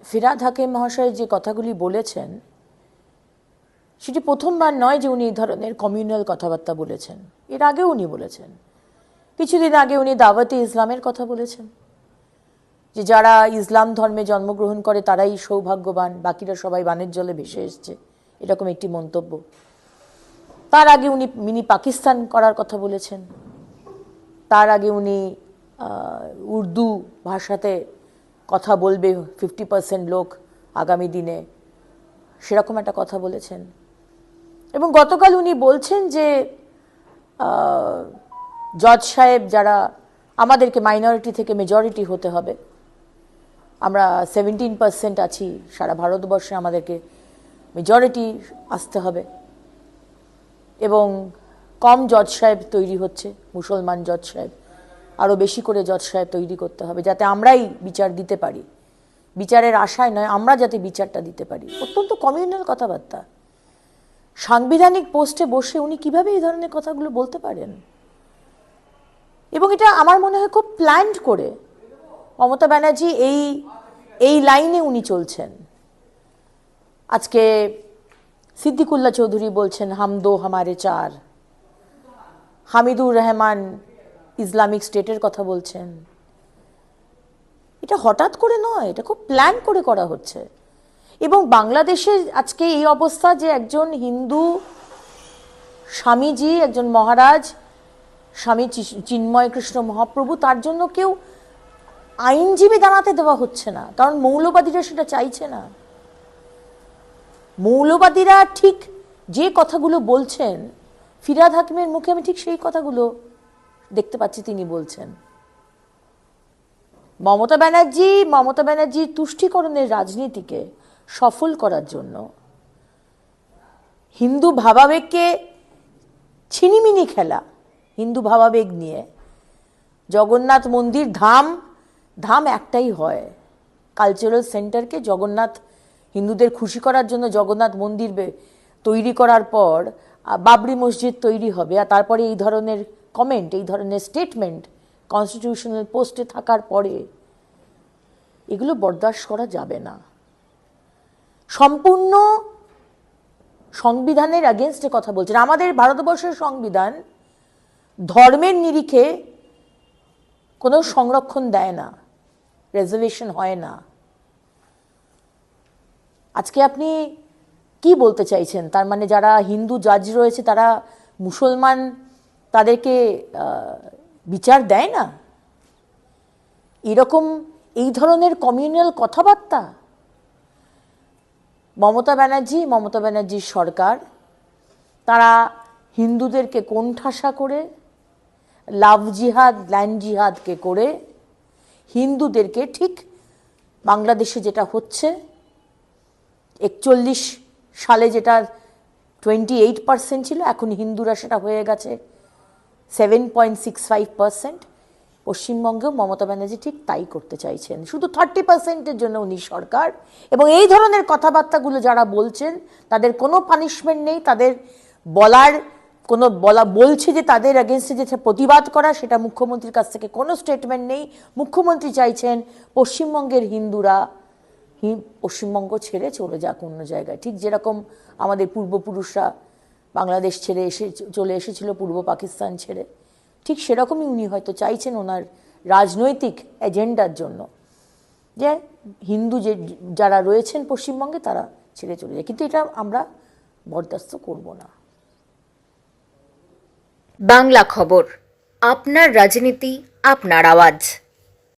ফিরহাদ হাকিম মহাশয় যে কথাগুলি বলেছেন সেটি প্রথমবার নয় যে উনি এই ধরনের কমিউনাল কথাবার্তা বলেছেন। এর আগেও উনি বলেছেন। কিছুদিন আগে উনি দাওয়াতে ইসলামের কথা বলেছেন, যে যারা ইসলাম ধর্মে জন্মগ্রহণ করে তারাই সৌভাগ্যবান, বাকিরা সবাই বানের জলে ভেসে এসছে, এরকম একটি মন্তব্য। তার আগে উনি মিনি পাকিস্তান করার কথা বলেছেন। তার আগে উনি উর্দু ভাষাতে কথা বলবে 50% লোক আগামী দিনে, সেরকম একটা কথা বলেছেন। এবং গতকাল উনি বলছেন যে জজ সাহেব যারা, আমাদেরকে মাইনরিটি থেকে মেজরিটি হতে হবে, আমরা 17% আছি সারা ভারতবর্ষে, আমাদেরকে মেজরিটি আসতে হবে এবং কম জজ সাহেব তৈরি হচ্ছে, মুসলমান জজ সাহেব, আরও বেশি করে জজ সাহেব তৈরি করতে হবে যাতে আমরাই বিচার দিতে পারি, বিচারের আশায় নয়, আমরা যাতে বিচারটা দিতে পারি। অত্যন্ত কমিউনাল কথাবার্তা। সাংবিধানিক পোস্টে বসে উনি কিভাবে এই ধরনের কথাগুলো বলতে পারেন? এবং এটা আমার মনে হয় খুব প্ল্যান্ড করে মমতা ব্যানার্জি এই লাইনে উনি চলছেন। আজকে সিদ্দিকুল্লাহ চৌধুরী বলছেন হাম দো হামারে চার, হামিদুর রহমান ইসলামিক স্টেটের কথা বলছেন। এটা হঠাৎ করে নয়, এটা খুব প্ল্যান করে করা হচ্ছে। এবং বাংলাদেশে আজকে এই অবস্থা যে একজন হিন্দু স্বামীজি, একজন মহারাজ স্বামী চিন্ময় কৃষ্ণ মহাপ্রভু, তার জন্য কেউ আইনজীবী দাঁড়াতে দেওয়া হচ্ছে না, কারণ মৌলবাদীরা সেটা চাইছে না। মৌলবাদীরা ঠিক যে কথাগুলো বলছেন ফিরহাদ হাকিমের মুখে, আমি ঠিক সেই কথাগুলো দেখতে পাচ্ছি তিনি বলছেন। মমতা ব্যানার্জি তুষ্টিকরণের রাজনীতিকে সফল করার জন্য হিন্দু ভাবাবেগকে ছিনিমিনি খেলা, হিন্দু ভাবাবেগ নিয়ে জগন্নাথ মন্দির ধাম একটাই হয়, কালচারাল সেন্টারকে জগন্নাথ, হিন্দুদের খুশি করার জন্য জগন্নাথ মন্দির তৈরি করার পর বাবরি মসজিদ তৈরি হবে, আর তারপরে এই ধরনের কমেন্ট, এই ধরনের স্টেটমেন্ট কনস্টিটিউশনাল পোস্টে থাকার পরে এগুলো বরদাস্ত করা যাবে না। সম্পূর্ণ সংবিধানের এগেনস্টে কথা বলছেন। আমাদের ভারতবর্ষের সংবিধান ধর্মের নিরিখে কোনো সংরক্ষণ দেয় না, রিজার্ভেশন হয় না। আজকে আপনি কি বলতে চাইছেন? তার মানে যারা হিন্দু জাজ রয়েছে তারা মুসলমান, তাদেরকে বিচার দেয় না? এরকম এই ধরনের কমিউনাল কথাবার্তা মমতা ব্যানার্জির সরকার, তারা হিন্দুদেরকে কোণঠাসা করে, লাভ জিহাদ ল্যান্ড জিহাদকে করে হিন্দুদেরকে, ঠিক বাংলাদেশে যেটা হচ্ছে 41 সালে যেটা 28% ছিল, এখন হিন্দুরা সেটা হয়ে গেছে 7.65%। পশ্চিমবঙ্গেও মমতা ব্যানার্জি ঠিক তাই করতে চাইছেন, শুধু 30%-এর জন্য উনি সরকার। এবং এই ধরনের কথাবার্তাগুলো যারা বলছেন তাদের কোনো পানিশমেন্ট নেই, তাদের বলছে যে তাদের এগেনস্টে যে প্রতিবাদ করা, সেটা মুখ্যমন্ত্রীর কাছ থেকে কোনো স্টেটমেন্ট নেই। মুখ্যমন্ত্রী চাইছেন পশ্চিমবঙ্গের হিন্দুরা পশ্চিমবঙ্গ ছেড়ে চলে যাক অন্য জায়গায়, ঠিক যেরকম আমাদের পূর্বপুরুষরা বাংলাদেশ ছেড়ে চলে এসেছিল পূর্ব পাকিস্তান ছেড়ে, ঠিক সেরকমই উনি হয়তো চাইছেন ওনার রাজনৈতিক এজেন্ডার জন্য যে হিন্দু যারা রয়েছেন পশ্চিমবঙ্গে তারা ছেড়ে চলে যায়। কিন্তু এটা আমরা বরদাস্ত করব না। বাংলা খবর, আপনার রাজনীতি, আপনার আওয়াজ।